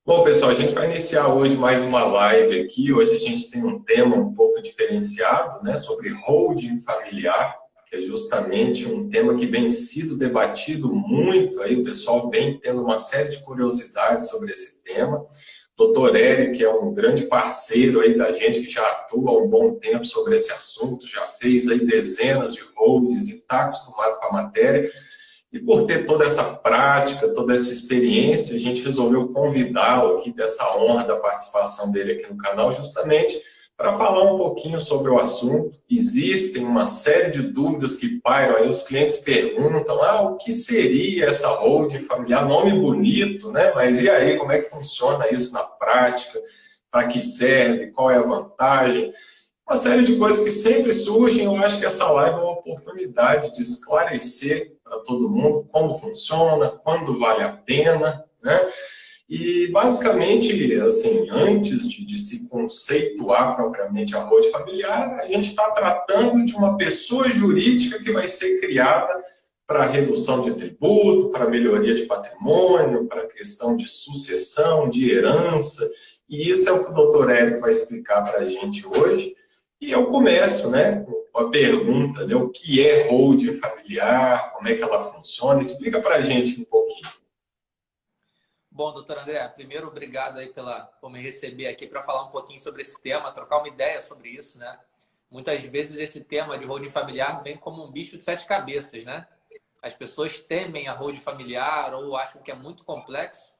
Bom, pessoal, a gente vai iniciar hoje mais uma live aqui. Hoje a gente tem um tema um pouco diferenciado, né, sobre holding familiar, que é justamente um tema que vem sido debatido muito aí, o pessoal vem tendo uma série de curiosidades sobre esse tema. Doutor Eric, que é um grande parceiro aí da gente, que já atua há um bom tempo sobre esse assunto, já fez aí dezenas de holdings e está acostumado com a matéria. E por ter toda essa prática, toda essa experiência, a gente resolveu convidá-lo aqui, dessa honra da participação dele aqui no canal, justamente para falar um pouquinho sobre o assunto. Existem uma série de dúvidas que pairam aí, os clientes perguntam, o que seria essa holding familiar? Nome bonito, né? Mas e aí, como é que funciona isso na prática? Para que serve? Qual é a vantagem? Uma série de coisas que sempre surgem. Eu acho que essa live é uma oportunidade de esclarecer para todo mundo como funciona, quando vale a pena, né? E, basicamente, assim, antes de se conceituar propriamente a holding familiar, a gente está tratando de uma pessoa jurídica que vai ser criada para redução de tributo, para melhoria de patrimônio, para questão de sucessão, de herança. E isso é o que o doutor Érico vai explicar para a gente hoje. E eu começo, né, com a pergunta, né, o que é holding familiar, como é que ela funciona? Explica para a gente um pouquinho. Bom, doutor André, primeiro, obrigado aí por me receber aqui para falar um pouquinho sobre esse tema, trocar uma ideia sobre isso, né? Muitas vezes esse tema de holding familiar vem como um bicho de sete cabeças, né? As pessoas temem a holding familiar ou acham que é muito complexo,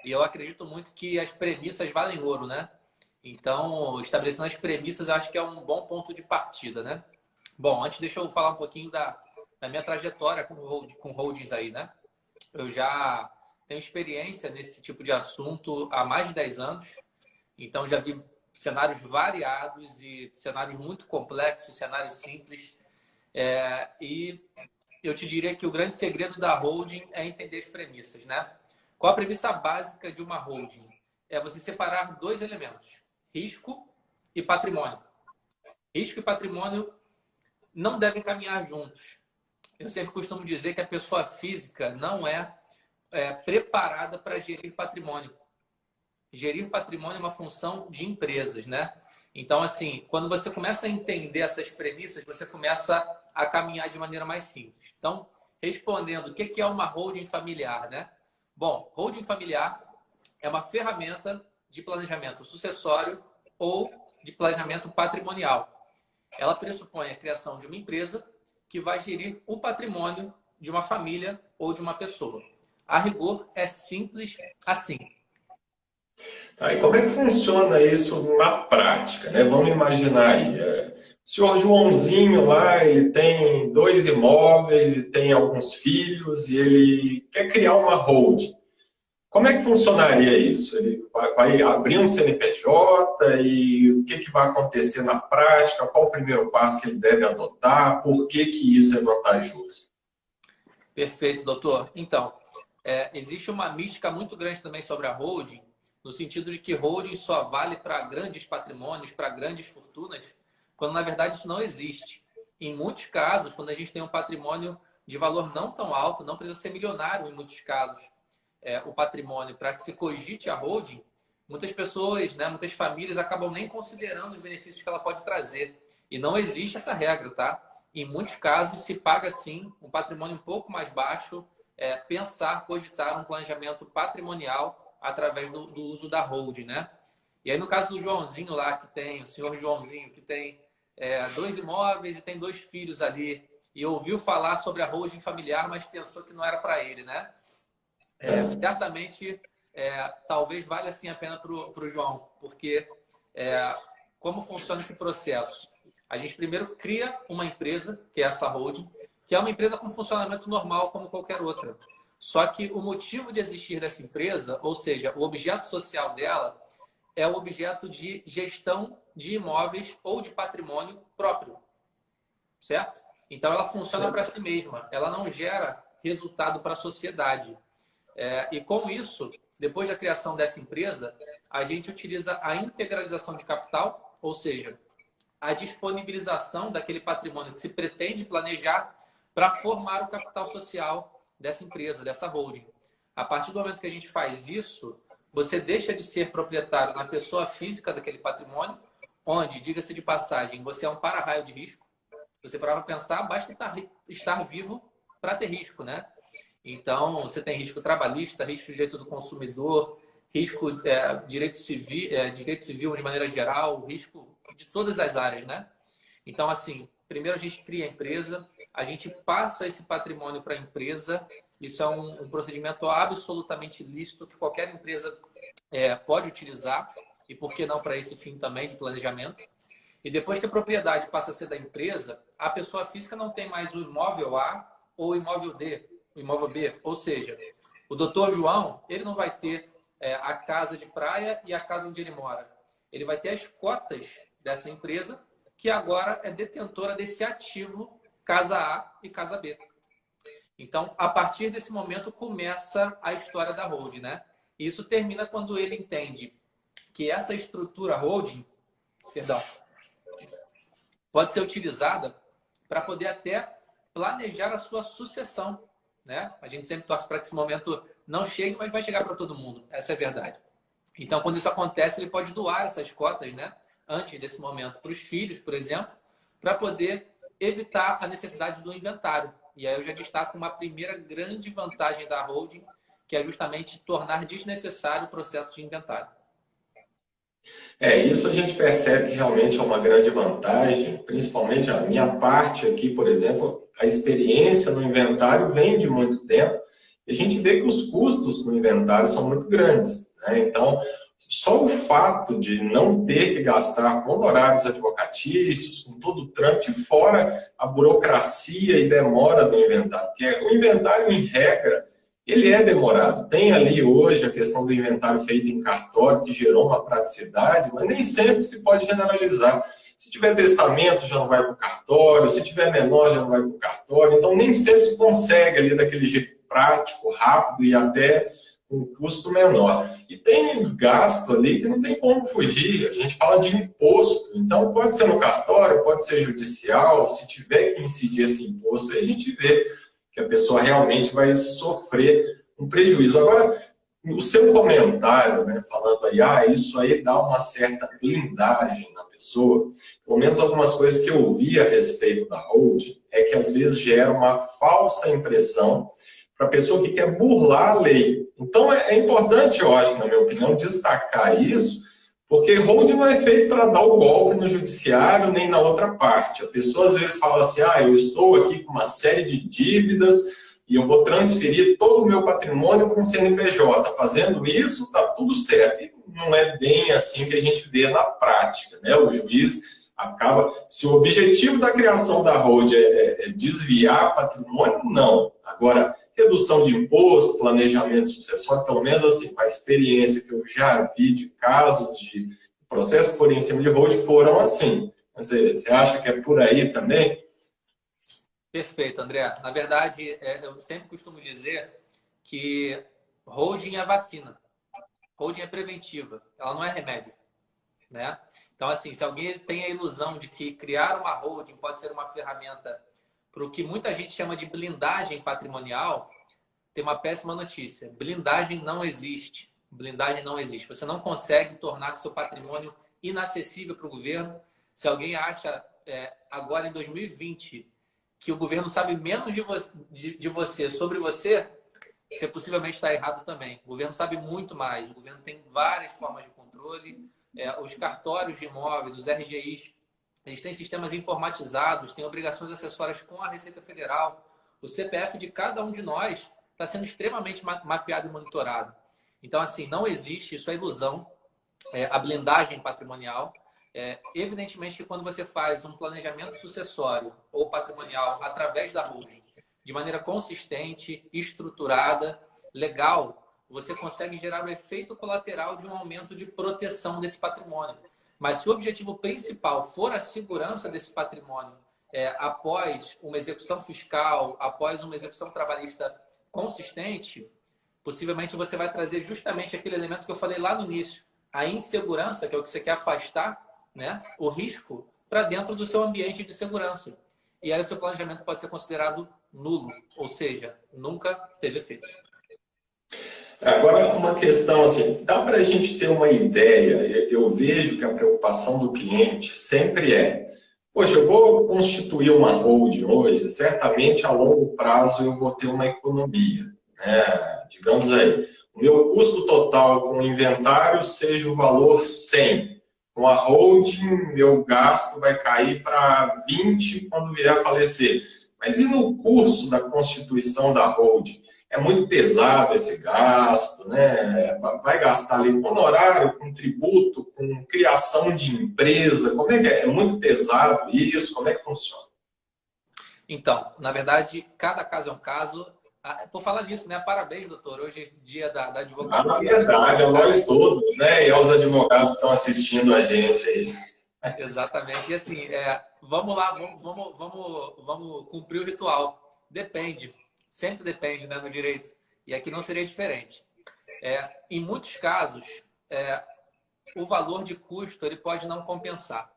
e eu acredito muito que as premissas valem ouro, né? Então, estabelecendo as premissas, eu acho que é um bom ponto de partida, né? Bom, antes deixa eu falar um pouquinho da minha trajetória com holdings aí, né? Eu já tenho experiência nesse tipo de assunto há mais de 10 anos, então já vi cenários variados e cenários muito complexos, cenários simples. E eu te diria que o grande segredo da holding é entender as premissas, né? Qual a premissa básica de uma holding? É você separar dois elementos, risco e patrimônio. Risco e patrimônio não devem caminhar juntos. Eu sempre costumo dizer que a pessoa física não é preparada para gerir patrimônio. Gerir patrimônio é uma função de empresas, né? Então, assim, quando você começa a entender essas premissas, você começa a caminhar de maneira mais simples. Então, respondendo, o que é uma holding familiar, né? Bom, holding familiar é uma ferramenta de planejamento sucessório ou de planejamento patrimonial. Ela pressupõe a criação de uma empresa que vai gerir o patrimônio de uma família ou de uma pessoa. A rigor, é simples assim. Tá, e como é que funciona isso na prática, né? Vamos imaginar aí, o senhor Joãozinho lá, ele tem 2 imóveis e tem alguns filhos e ele quer criar uma holding. Como é que funcionaria isso? Ele vai abrir um CNPJ e o que vai acontecer na prática? Qual o primeiro passo que ele deve adotar? Por que isso é vantajoso? Perfeito, doutor. Então, existe uma mística muito grande também sobre a holding, no sentido de que holding só vale para grandes patrimônios, para grandes fortunas, quando na verdade isso não existe. Em muitos casos, quando a gente tem um patrimônio de valor não tão alto, não precisa ser milionário em muitos casos, o patrimônio para que se cogite a holding, muitas pessoas, né, muitas famílias acabam nem considerando os benefícios que ela pode trazer. E não existe essa regra, tá? Em muitos casos, se paga sim um patrimônio um pouco mais baixo, pensar, cogitar um planejamento patrimonial através do uso da holding, né? E aí, no caso do Joãozinho lá, o senhor Joãozinho, que tem 2 imóveis e tem 2 filhos ali, e ouviu falar sobre a holding familiar, mas pensou que não era para ele, né? Certamente, talvez valha assim a pena para o João, porque como funciona esse processo? A gente primeiro cria uma empresa, que é essa holding, que é uma empresa com funcionamento normal como qualquer outra. Só que o motivo de existir dessa empresa, ou seja, o objeto social dela, é o objeto de gestão de imóveis ou de patrimônio próprio, certo? Então ela funciona para si mesma, ela não gera resultado para a sociedade. E com isso, depois da criação dessa empresa, a gente utiliza a integralização de capital, ou seja, a disponibilização daquele patrimônio que se pretende planejar para formar o capital social dessa empresa, dessa holding. A partir do momento que a gente faz isso, você deixa de ser proprietário na pessoa física daquele patrimônio, onde, diga-se de passagem, você é um para-raio de risco. Você para pensar, basta estar vivo para ter risco, né? Então, você tem risco trabalhista, risco de direito do consumidor, risco direito civil de maneira geral, risco de todas as áreas, né? Então, assim, primeiro a gente cria a empresa, a gente passa esse patrimônio para a empresa. Isso é um procedimento absolutamente lícito que qualquer empresa pode utilizar, e por que não para esse fim também de planejamento. E depois que a propriedade passa a ser da empresa, a pessoa física não tem mais o imóvel A ou o imóvel D, o imóvel B. Ou seja, o doutor João, ele não vai ter a casa de praia e a casa onde ele mora. Ele vai ter as cotas dessa empresa, que agora é detentora desse ativo casa A e casa B. Então, a partir desse momento, começa a história da holding, né? E isso termina quando ele entende que essa estrutura holding, pode ser utilizada para poder até planejar a sua sucessão, né? A gente sempre torce para que esse momento não chegue, mas vai chegar para todo mundo. Essa é a verdade. Então, quando isso acontece, ele pode doar essas cotas, né? Antes desse momento para os filhos, por exemplo, para poder evitar a necessidade do inventário. E aí eu já destaco uma primeira grande vantagem da holding, que é justamente tornar desnecessário o processo de inventário. Isso a gente percebe que realmente é uma grande vantagem, principalmente a minha parte aqui, por exemplo, a experiência no inventário vem de muito tempo, e a gente vê que os custos com o inventário são muito grandes, né? Então, só o fato de não ter que gastar com honorários advocatícios, com todo o trâmite, fora a burocracia e demora do inventário, porque o inventário, em regra, ele é demorado. Tem ali hoje a questão do inventário feito em cartório, que gerou uma praticidade, mas nem sempre se pode generalizar. Se tiver testamento, já não vai para o cartório, se tiver menor, já não vai para o cartório. Então, nem sempre se consegue ali daquele jeito prático, rápido e até com um custo menor. E tem gasto ali que não tem como fugir. A gente fala de imposto. Então, pode ser no cartório, pode ser judicial. Se tiver que incidir esse imposto, aí a gente vê que a pessoa realmente vai sofrer um prejuízo. Agora, o seu comentário, né, falando aí, isso aí dá uma certa blindagem na pessoa, pelo menos algumas coisas que eu ouvi a respeito da holding, é que às vezes gera uma falsa impressão para a pessoa que quer burlar a lei. Então, é importante, eu acho, na minha opinião, destacar isso, porque holding não é feito para dar o golpe no judiciário nem na outra parte. A pessoa às vezes fala assim, eu estou aqui com uma série de dívidas e eu vou transferir todo o meu patrimônio para um CNPJ. Fazendo isso, está tudo certo. E não é bem assim que a gente vê na prática, né? O juiz acaba... Se o objetivo da criação da holding é desviar patrimônio, não. Agora, redução de imposto, planejamento sucessório, pelo menos assim, com a experiência que eu já vi de casos de processos que foram em cima de holding, foram assim. Você acha que é por aí também? Perfeito, André. Na verdade, eu sempre costumo dizer que holding é vacina. Holding é preventiva. Ela não é remédio, né? Então, assim, se alguém tem a ilusão de que criar uma holding pode ser uma ferramenta para o que muita gente chama de blindagem patrimonial, tem uma péssima notícia. Blindagem não existe. Blindagem não existe. Você não consegue tornar seu patrimônio inacessível para o governo. Se alguém acha, agora em 2020, que o governo sabe menos de você, sobre você, você possivelmente está errado também. O governo sabe muito mais. O governo tem várias formas de controle. Os cartórios de imóveis, os RGIs, eles têm sistemas informatizados, têm obrigações acessórias com a Receita Federal. O CPF de cada um de nós está sendo extremamente mapeado e monitorado. Então, assim, não existe, isso é ilusão, a blindagem patrimonial. Evidentemente que quando você faz um planejamento sucessório ou patrimonial através da holding, de maneira consistente, estruturada, legal, você consegue gerar o efeito colateral de um aumento de proteção desse patrimônio. Mas se o objetivo principal for a segurança desse patrimônio após uma execução fiscal, após uma execução trabalhista consistente, possivelmente você vai trazer justamente aquele elemento que eu falei lá no início, a insegurança, que é o que você quer afastar, né, o risco, para dentro do seu ambiente de segurança. E aí o seu planejamento pode ser considerado nulo, ou seja, nunca teve efeito. Agora, uma questão assim, dá para a gente ter uma ideia? Eu vejo que a preocupação do cliente sempre é, poxa, eu vou constituir uma holding hoje, certamente a longo prazo eu vou ter uma economia, né? Digamos aí, o meu custo total com o inventário seja o valor 100. Com a holding, meu gasto vai cair para 20 quando vier a falecer. Mas e no curso da constituição da holding? É muito pesado esse gasto, né? Vai gastar ali com honorário, com tributo, com criação de empresa. Como é que é? É muito pesado isso? Como é que funciona? Então, na verdade, cada caso é um caso. Ah, por falar nisso, né? Parabéns, doutor. Hoje é dia da Ah, na advocacia, né? verdade, a nós todos, né? E aos advogados que estão assistindo a gente aí. Exatamente. E assim, vamos lá, vamos cumprir o ritual. Depende. Sempre depende, né, no direito. E aqui não seria diferente. Em muitos casos, o valor de custo ele pode não compensar.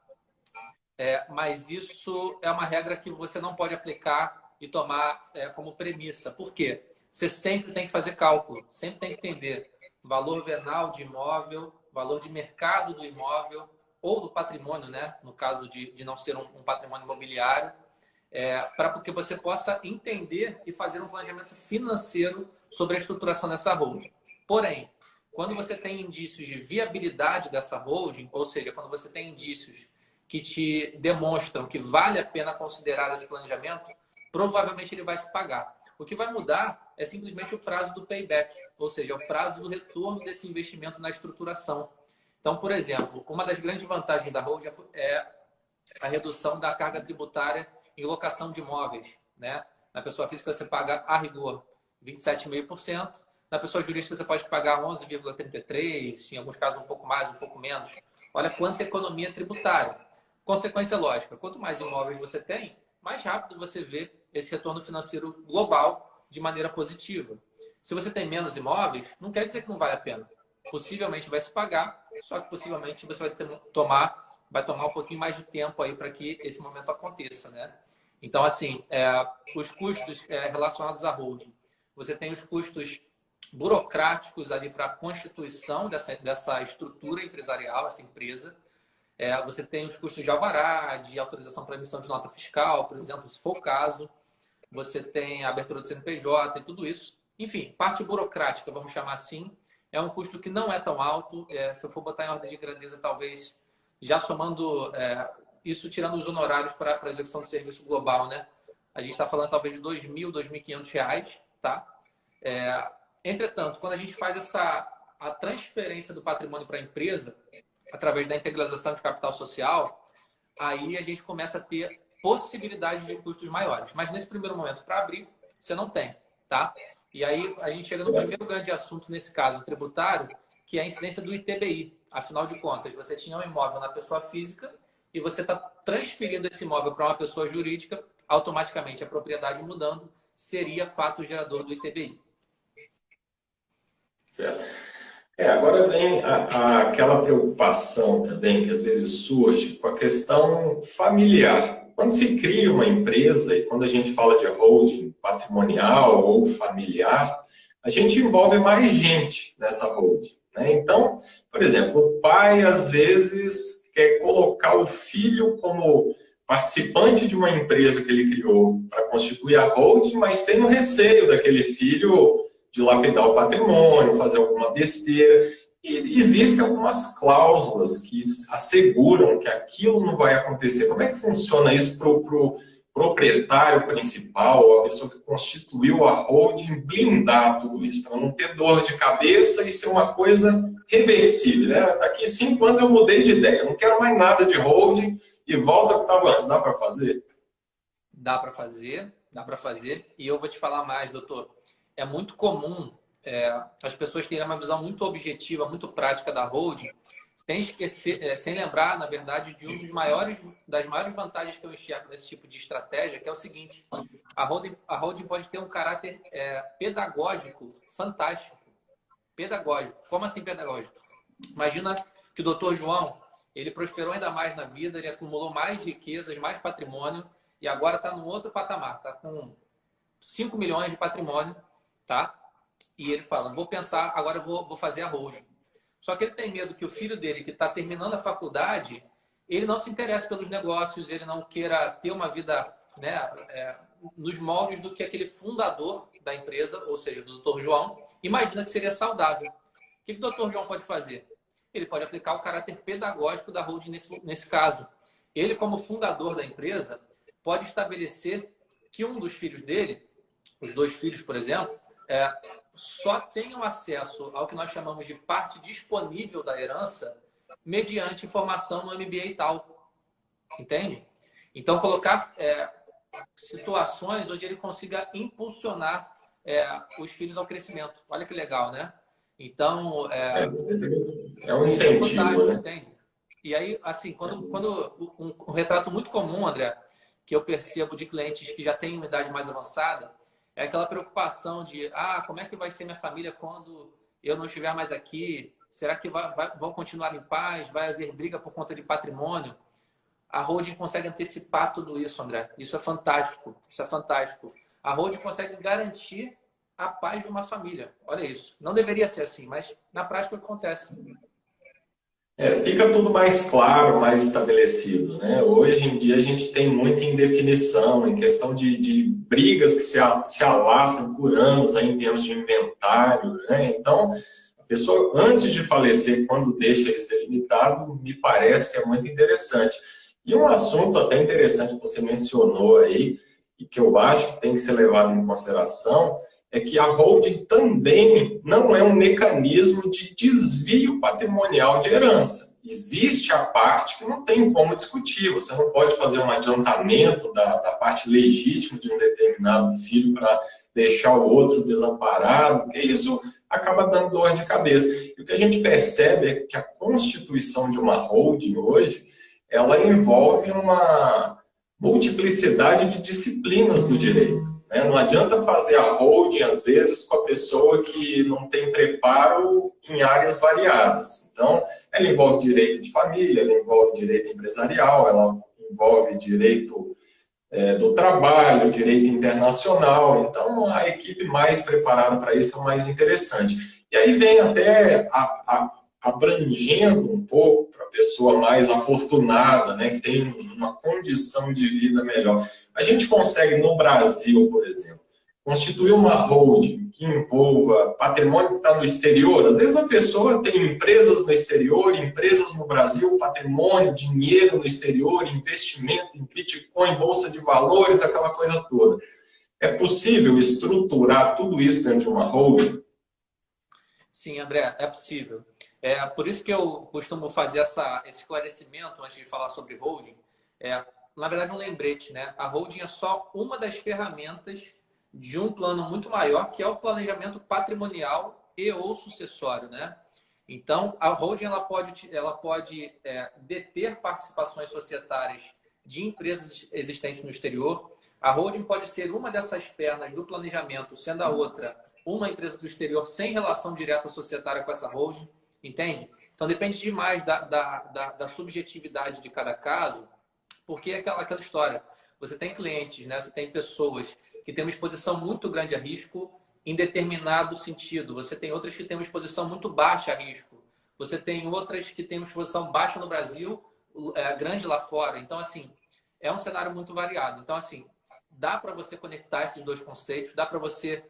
Mas isso é uma regra que você não pode aplicar e tomar como premissa. Por quê? Você sempre tem que fazer cálculo, sempre tem que entender valor venal de imóvel, valor de mercado do imóvel ou do patrimônio, né? No caso de não ser um patrimônio imobiliário, para que você possa entender e fazer um planejamento financeiro sobre a estruturação dessa holding. Porém, quando você tem indícios de viabilidade dessa holding, ou seja, quando você tem indícios que te demonstram que vale a pena considerar esse planejamento, provavelmente ele vai se pagar. O que vai mudar é simplesmente o prazo do payback, ou seja, o prazo do retorno desse investimento na estruturação. Então, por exemplo, uma das grandes vantagens da holding é a redução da carga tributária em locação de imóveis, né? Na pessoa física você paga a rigor 27,5%, na pessoa jurídica você pode pagar 11,33%, em alguns casos um pouco mais, um pouco menos. Olha quanta economia tributária. Consequência lógica, quanto mais imóveis você tem, mais rápido você vê esse retorno financeiro global de maneira positiva. Se você tem menos imóveis, não quer dizer que não vale a pena. Possivelmente vai se pagar, só que possivelmente você vai tomar um pouquinho mais de tempo aí para que esse momento aconteça, né? Então, assim, os custos relacionados à holding. Você tem os custos burocráticos ali para a constituição dessa estrutura empresarial, essa empresa. Você tem os custos de alvará, de autorização para emissão de nota fiscal, por exemplo, se for o caso. Você tem a abertura do CNPJ e tudo isso. Enfim, parte burocrática, vamos chamar assim, é um custo que não é tão alto. Se eu for botar em ordem de grandeza, talvez já somando isso, tirando os honorários para a execução do serviço global, né? A gente está falando talvez de R$ 2.000, R$ 2.500, tá? Entretanto, quando a gente faz a transferência do patrimônio para a empresa, através da integralização de capital social, aí a gente começa a ter possibilidade de custos maiores. Mas nesse primeiro momento, para abrir, você não tem, tá? E aí a gente chega no primeiro grande assunto, nesse caso tributário, que é a incidência do ITBI. Afinal de contas, você tinha um imóvel na pessoa física e você está transferindo esse imóvel para uma pessoa jurídica, automaticamente a propriedade mudando seria fato gerador do ITBI. Certo. Agora vem aquela preocupação também que às vezes surge com a questão familiar. Quando se cria uma empresa e quando a gente fala de holding patrimonial ou familiar, a gente envolve mais gente nessa holding, né? Então, por exemplo, o pai às vezes quer colocar o filho como participante de uma empresa que ele criou para constituir a holding, mas tem o receio daquele filho dilapidar o patrimônio, fazer alguma besteira. E existem algumas cláusulas que asseguram que aquilo não vai acontecer. Como é que funciona isso para o proprietário principal, a pessoa que constituiu a holding, blindar tudo isso, para não ter dor de cabeça e ser uma coisa reversível, né? Daqui 5 anos eu mudei de ideia, não quero mais nada de holding e volta ao que estava antes. Dá para fazer? Dá para fazer, dá para fazer. E eu vou te falar mais, doutor. É muito comum as pessoas terem uma visão muito objetiva, muito prática da holding, sem esquecer, sem lembrar, na verdade, de das maiores vantagens que eu enxergo nesse tipo de estratégia, que é o seguinte: a holding pode ter um caráter pedagógico fantástico. Pedagógico. Como assim pedagógico? Imagina que o doutor João, ele prosperou ainda mais na vida, ele acumulou mais riquezas, mais patrimônio, e agora está num outro patamar, está com 5 milhões de patrimônio, tá? e ele fala, vou pensar, agora eu vou fazer a holding. Só que ele tem medo que o filho dele, que está terminando a faculdade, ele não se interesse pelos negócios, ele não queira ter uma vida, né, nos moldes do que aquele fundador da empresa, ou seja, do Dr. João, imagina que seria saudável. O que o Dr. João pode fazer? Ele pode aplicar o caráter pedagógico da holding nesse caso. Ele, como fundador da empresa, pode estabelecer que um dos filhos dele, os dois filhos, por exemplo, só tenham acesso ao que nós chamamos de parte disponível da herança mediante informação no MBA e tal. Entende? Então, colocar situações onde ele consiga impulsionar os filhos ao crescimento. Olha que legal, né? Então, é um incentivo, né? Entende? E aí, assim, quando um retrato muito comum, André, que eu percebo de clientes que já têm uma idade mais avançada, é aquela preocupação de, como é que vai ser minha família quando eu não estiver mais aqui? Será que vão continuar em paz? Vai haver briga por conta de patrimônio? A holding consegue antecipar tudo isso, André. Isso é fantástico. Isso é fantástico. A holding consegue garantir a paz de uma família. Olha isso. Não deveria ser assim, mas na prática acontece. Fica tudo mais claro, mais estabelecido, né? Hoje em dia a gente tem muita indefinição em questão de brigas que se alastram por anos aí em termos de inventário, né? Então, a pessoa, antes de falecer, quando deixa isso delimitado, me parece que é muito interessante. E um assunto até interessante que você mencionou aí, e que eu acho que tem que ser levado em consideração, é que a holding também não é um mecanismo de desvio patrimonial de herança. Existe a parte que não tem como discutir. Você não pode fazer um adiantamento da parte legítima de um determinado filho para deixar o outro desamparado, porque isso acaba dando dor de cabeça. E o que a gente percebe é que a constituição de uma holding hoje, ela envolve uma multiplicidade de disciplinas do direito. Não adianta fazer a holding, às vezes, com a pessoa que não tem preparo em áreas variadas. Então, ela envolve direito de família, ela envolve direito empresarial, ela envolve direito do trabalho, direito internacional. Então, a equipe mais preparada para isso é o mais interessante. E aí vem até abrangendo um pouco para a pessoa mais afortunada, né, que tem uma condição de vida melhor. A gente consegue, no Brasil, por exemplo, constituir uma holding que envolva patrimônio que está no exterior. Às vezes a pessoa tem empresas no exterior, empresas no Brasil, patrimônio, dinheiro no exterior, investimento em Bitcoin, bolsa de valores, aquela coisa toda. É possível estruturar tudo isso dentro de uma holding? Sim, André, é possível. Por isso que eu costumo fazer esse esclarecimento antes de falar sobre holding. Na verdade, um lembrete, né? A holding é só uma das ferramentas de um plano muito maior, que é o planejamento patrimonial e ou sucessório, né? Então, a holding ela pode deter participações societárias de empresas existentes no exterior. A holding pode ser uma dessas pernas do planejamento, sendo a outra uma empresa do exterior sem relação direta societária com essa holding, entende? Então, depende demais da subjetividade de cada caso, porque é aquela história. Você tem clientes, né? Você tem pessoas que têm uma exposição muito grande a risco em determinado sentido. Você tem outras que têm uma exposição muito baixa a risco. Você tem outras que têm uma exposição baixa no Brasil, grande lá fora. Então, assim, é um cenário muito variado. Então, assim, dá para você conectar esses dois conceitos, dá para você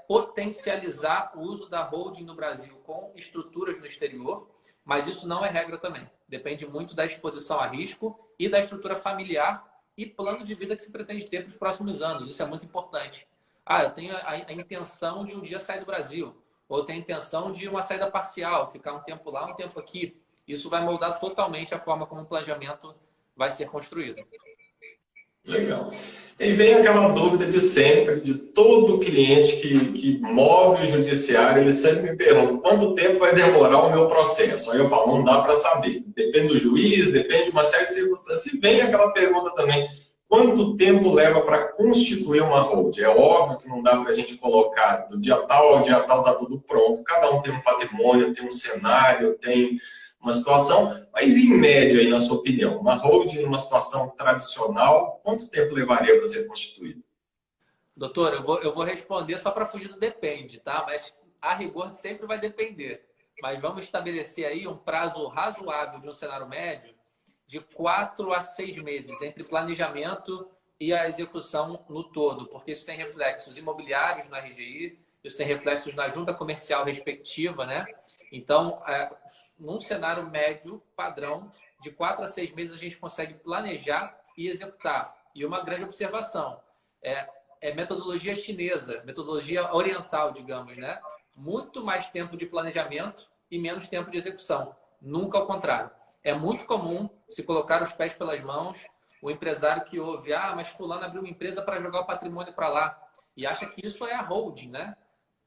potencializar o uso da holding no Brasil com estruturas no exterior, mas isso não é regra também. Depende muito da exposição a risco e da estrutura familiar e plano de vida que se pretende ter para os próximos anos. Isso é muito importante. Eu tenho a intenção de um dia sair do Brasil, ou eu tenho a intenção de uma saída parcial, ficar um tempo lá, um tempo aqui. Isso vai moldar totalmente a forma como o planejamento vai ser construído. Legal. E vem aquela dúvida de sempre, de todo cliente que move o judiciário, ele sempre me pergunta quanto tempo vai demorar o meu processo. Aí eu falo, não dá para saber. Depende do juiz, depende de uma série de circunstâncias. E vem aquela pergunta também, quanto tempo leva para constituir uma holding? É óbvio que não dá para a gente colocar do dia tal ao dia tal está tudo pronto. Cada um tem um patrimônio, tem um cenário, tem uma situação, mas em média, aí, na sua opinião, uma holding numa situação tradicional, quanto tempo levaria para ser constituída? Doutor, eu vou responder só para fugir do depende, tá? Mas a rigor sempre vai depender. Mas vamos estabelecer aí um prazo razoável de um cenário médio de 4 a 6 meses entre planejamento e a execução no todo, porque isso tem reflexos imobiliários na RGI, isso tem reflexos na junta comercial respectiva, né? Então, num cenário médio padrão, de 4 a 6 meses a gente consegue planejar e executar. E uma grande observação, é metodologia chinesa, metodologia oriental, digamos, né? Muito mais tempo de planejamento e menos tempo de execução. Nunca ao contrário. É muito comum se colocar os pés pelas mãos, o empresário que ouve, mas fulano abriu uma empresa para jogar o patrimônio para lá e acha que isso é a holding, né?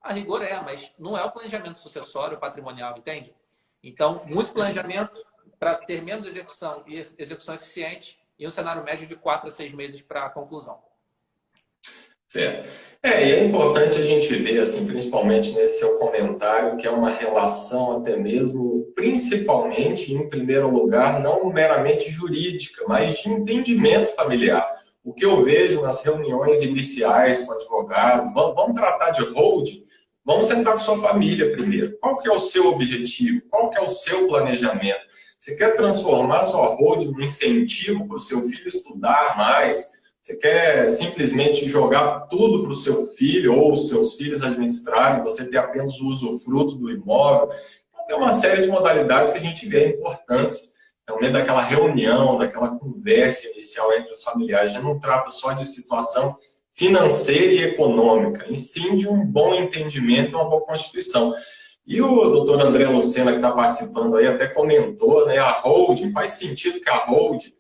A rigor mas não é o planejamento sucessório patrimonial, entende? Então, muito planejamento para ter menos execução e execução eficiente e um cenário médio de 4 a 6 meses para a conclusão. Certo. E é importante a gente ver, assim, principalmente nesse seu comentário, que é uma relação até mesmo, principalmente, em primeiro lugar, não meramente jurídica, mas de entendimento familiar. O que eu vejo nas reuniões iniciais com advogados, vamos tratar de holding, vamos sentar com sua família primeiro. Qual que é o seu objetivo? Qual que é o seu planejamento? Você quer transformar sua holding num incentivo para o seu filho estudar mais? Você quer simplesmente jogar tudo para o seu filho ou os seus filhos administrarem, você ter apenas o usufruto do imóvel? Então, tem uma série de modalidades que a gente vê a importância realmente daquela reunião, daquela conversa inicial entre os familiares. Já não trata só de situação financeira e econômica, e sim de um bom entendimento e uma boa constituição. E o doutor André Lucena, que está participando aí, até comentou, né, a holding, faz sentido que a holding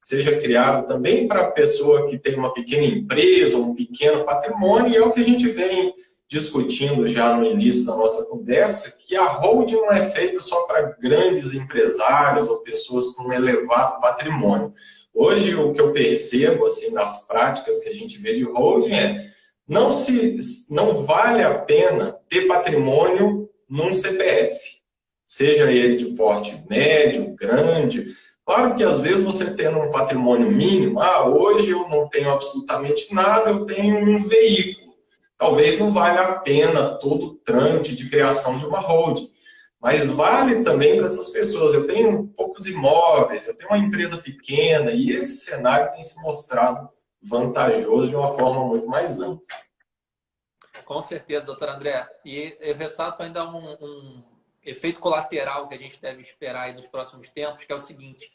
seja criado também para a pessoa que tem uma pequena empresa, um pequeno patrimônio, e é o que a gente vem discutindo já no início da nossa conversa, que a holding não é feita só para grandes empresários ou pessoas com um elevado patrimônio. Hoje, o que eu percebo assim, nas práticas que a gente vê de holding não vale a pena ter patrimônio num CPF, seja ele de porte médio, grande. Claro que às vezes você tendo um patrimônio mínimo, hoje eu não tenho absolutamente nada, eu tenho um veículo. Talvez não valha a pena todo o trâmite de criação de uma holding. Mas vale também para essas pessoas. Eu tenho poucos imóveis, eu tenho uma empresa pequena, e esse cenário tem se mostrado vantajoso de uma forma muito mais ampla. Com certeza, doutor André. E eu ressalto ainda um efeito colateral que a gente deve esperar aí nos próximos tempos, que é o seguinte: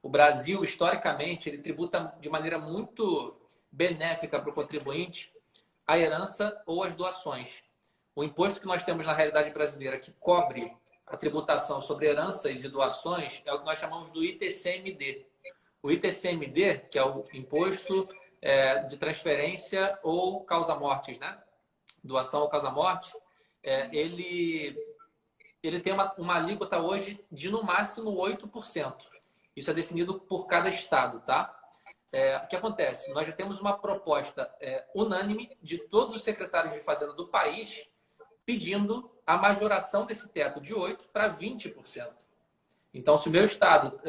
o Brasil, historicamente, ele tributa de maneira muito benéfica para o contribuinte a herança ou as doações. O imposto que nós temos na realidade brasileira que cobre a tributação sobre heranças e doações é o que nós chamamos do ITCMD. O ITCMD, que é o imposto de transferência ou causa-mortes, né? Doação ou causa-morte, ele tem uma alíquota hoje de no máximo 8%. Isso é definido por cada estado, tá? O que acontece? Nós já temos uma proposta unânime de todos os secretários de Fazenda do país pedindo a majoração desse teto de 8% para 20%. Então, se o meu estado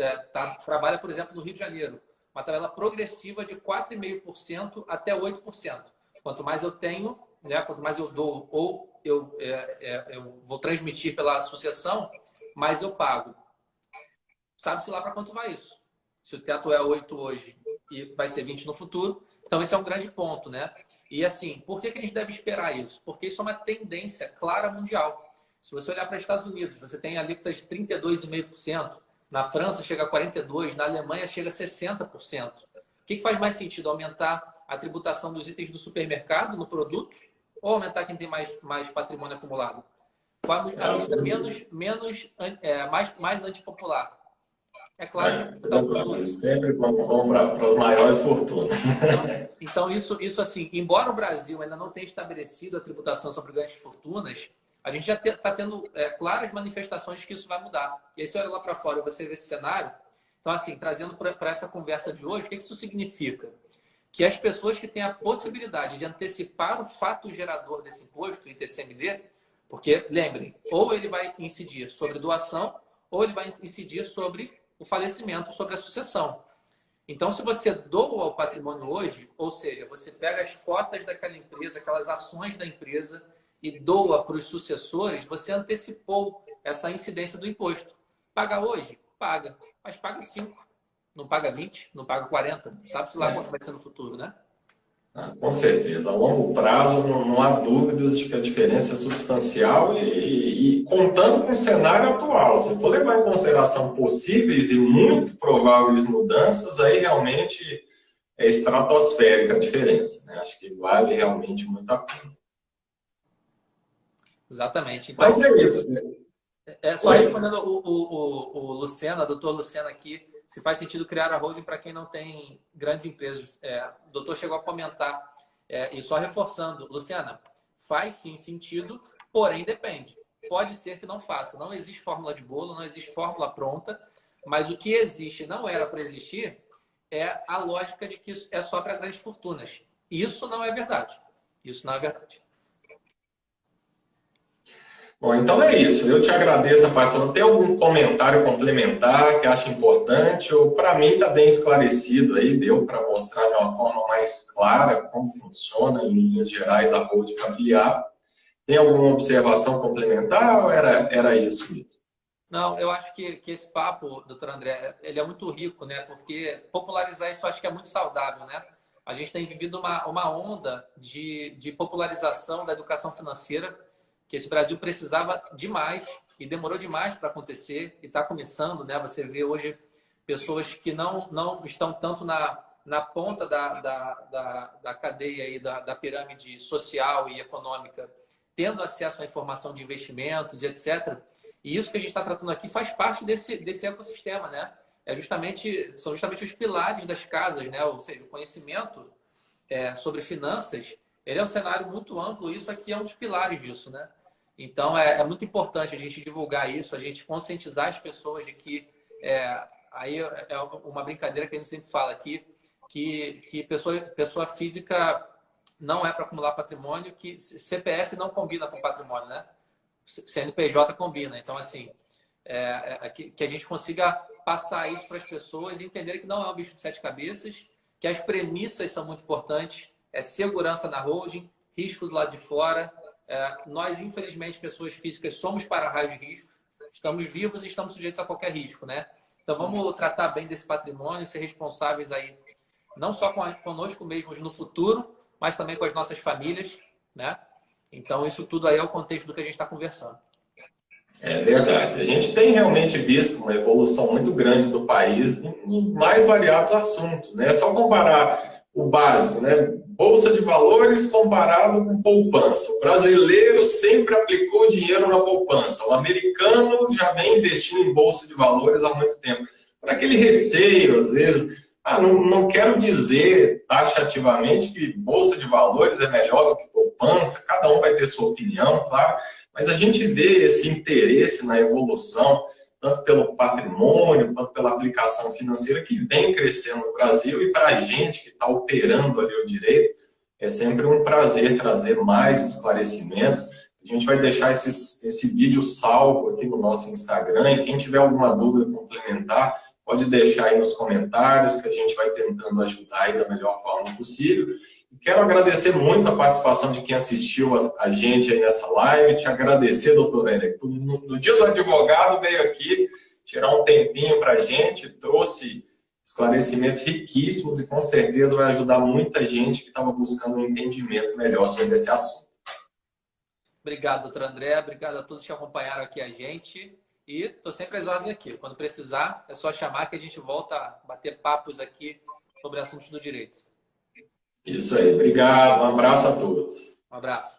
trabalha, por exemplo, no Rio de Janeiro, uma tabela progressiva de 4,5% até 8%. Quanto mais eu tenho, né, quanto mais eu dou ou eu vou transmitir pela associação, mais eu pago. Sabe-se lá para quanto vai isso? Se o teto é 8 hoje e vai ser 20 no futuro. Então, esse é um grande ponto, né? E assim, por que a gente deve esperar isso? Porque isso é uma tendência clara mundial. Se você olhar para os Estados Unidos, você tem alíquotas de 32,5%. Na França chega a 42%, na Alemanha chega a 60%. O que faz mais sentido? Aumentar a tributação dos itens do supermercado no produto ou aumentar quem tem mais patrimônio acumulado? Qual a medida mais antipopular? É claro. Sempre vão para as maiores fortunas. Então, isso assim, embora o Brasil ainda não tenha estabelecido a tributação sobre ganhos de fortunas, a gente já está tendo claras manifestações de que isso vai mudar. E aí você olha lá para fora e você vê esse cenário. Então, assim, trazendo para essa conversa de hoje, o que isso significa? Que as pessoas que têm a possibilidade de antecipar o fato gerador desse imposto, o ITCMD, porque, lembrem, ou ele vai incidir sobre doação, ou ele vai incidir sobre o falecimento, sobre a sucessão. Então, se você doa o patrimônio hoje, ou seja, você pega as cotas daquela empresa, aquelas ações da empresa e doa para os sucessores, você antecipou essa incidência do imposto. Paga hoje? Paga. Mas paga 5, não paga 20, não paga 40. Sabe-se lá quanto vai ser no futuro, né? Com certeza. A longo prazo, não há dúvidas de que a diferença é substancial e contando com o cenário atual. Se for levar em consideração possíveis e muito prováveis mudanças, aí realmente é estratosférica a diferença, né? Acho que vale realmente muito a pena. Exatamente. Então, Mas é isso. só respondendo o Lucena, doutor Lucena aqui, se faz sentido criar a holding para quem não tem grandes empresas. O doutor chegou a comentar, e só reforçando, Luciana, faz sim sentido, porém depende. Pode ser que não faça. Não existe fórmula de bolo, não existe fórmula pronta, mas o que existe, não era para existir, é a lógica de que isso é só para grandes fortunas. Isso não é verdade. Isso não é verdade. Bom, então é isso. Eu te agradeço a participação. Tem algum comentário complementar que acha importante? Ou para mim está bem esclarecido aí, deu para mostrar de uma forma mais clara como funciona, em linhas gerais, a holding familiar. Tem alguma observação complementar ou era isso mesmo? Não, eu acho que esse papo, doutor André, ele é muito rico, né? Porque popularizar isso eu acho que é muito saudável, né? A gente tem vivido uma onda de popularização da educação financeira que esse Brasil precisava demais e demorou demais para acontecer e está começando, né? Você vê hoje pessoas que não estão tanto na ponta da cadeia aí, da pirâmide social e econômica, tendo acesso à informação de investimentos, etc. E isso que a gente está tratando aqui faz parte desse ecossistema, né? São justamente os pilares das casas, né? Ou seja, o conhecimento sobre finanças, ele é um cenário muito amplo e isso aqui é um dos pilares disso, né? Então, é muito importante a gente divulgar isso, a gente conscientizar as pessoas de que aí é uma brincadeira que a gente sempre fala aqui, que pessoa física não é para acumular patrimônio, que CPF não combina com patrimônio, né? CNPJ combina. Então, assim, que a gente consiga passar isso para as pessoas e entender que não é um bicho de 7 cabeças, que as premissas são muito importantes, segurança na holding, risco do lado de fora. Nós, infelizmente, pessoas físicas, somos para-raio de risco, estamos vivos e estamos sujeitos a qualquer risco, né? Então, vamos tratar bem desse patrimônio, ser responsáveis aí, não só conosco mesmos no futuro, mas também com as nossas famílias, né? Então, isso tudo aí é o contexto do que a gente está conversando. É verdade. A gente tem realmente visto uma evolução muito grande do país nos mais variados assuntos, né? É só comparar o básico, né? Bolsa de valores comparado com poupança. O brasileiro sempre aplicou dinheiro na poupança. O americano já vem investindo em bolsa de valores há muito tempo. Por aquele receio, às vezes, não quero dizer taxativamente que bolsa de valores é melhor do que poupança, cada um vai ter sua opinião, claro, mas a gente vê esse interesse na evolução, tanto pelo patrimônio, quanto pela aplicação financeira, que vem crescendo no Brasil, e para a gente que está operando ali o direito, é sempre um prazer trazer mais esclarecimentos. A gente vai deixar esse vídeo salvo aqui no nosso Instagram, e quem tiver alguma dúvida complementar, pode deixar aí nos comentários, que a gente vai tentando ajudar aí da melhor forma possível. Quero agradecer muito a participação de quem assistiu a gente aí nessa live, te agradecer, doutor Érico, no dia do advogado veio aqui tirar um tempinho para a gente, trouxe esclarecimentos riquíssimos e com certeza vai ajudar muita gente que estava buscando um entendimento melhor sobre esse assunto. Obrigado, doutor André, obrigado a todos que acompanharam aqui a gente e estou sempre às ordens aqui. Quando precisar, é só chamar que a gente volta a bater papos aqui sobre assuntos do direito. Isso aí, obrigado, um abraço a todos. Um abraço.